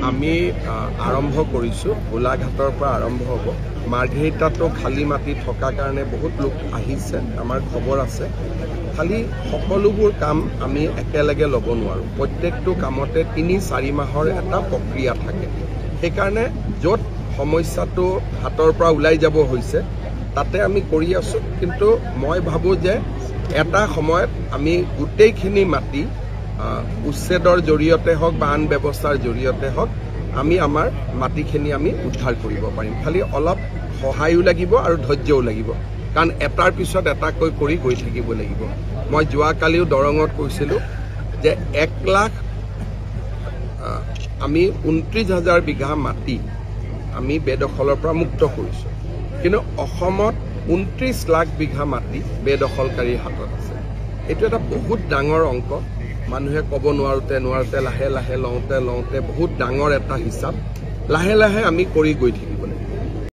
আমি আৰম্ভ কৰিছোঁ গোলাঘাটৰ পৰা আৰম্ভ হ'ব মাৰ্ঘেৰিটাতো খালী মাটি থকা কাৰণে বহুত লোক আহিছে আমাৰ খবৰ আছে খালি সকলোবোৰ কাম আমি একেলগে ল'ব নোৱাৰোঁ প্ৰত্যেকটো কামতে ৩-৪ মাহৰ এটা প্ৰক্ৰিয়া থাকে সেইকাৰণে য'ত সমস্যাটো হাতৰ পৰা ওলাই যাব হৈছে তাতে আমি কৰি আছোঁ কিন্তু মই ভাবোঁ যে এটা সময়ত আমি গোটেইখিনি মাটি উচ্ছেদৰ জৰিয়তে হওক বা আন ব্যৱস্থাৰ জৰিয়তে হওক আমি আমাৰ মাটিখিনি আমি উদ্ধাৰ কৰিব পাৰিম খালি অলপ সহায়ো লাগিব আৰু ধৈৰ্যও লাগিব কাৰণ এটাৰ পিছত এটাকৈ কৰি গৈ থাকিব লাগিব মই যোৱাকালিও দৰঙত কৈছিলোঁ যে 1 লাখ আমি 29,000 বিঘা মাটি আমি বেদখলৰ পৰা মুক্ত কৰিছোঁ কিন্তু অসমত 29 লাখ বিঘা মাটি বেদখলকাৰীৰ হাতত আছে এইটো এটা বহুত ডাঙৰ অংক মানুহে ক'ব নোৱাৰোতে লাহে লাহে লওঁতে বহুত ডাঙৰ এটা হিচাপ লাহে লাহে আমি কৰি গৈ থাকিব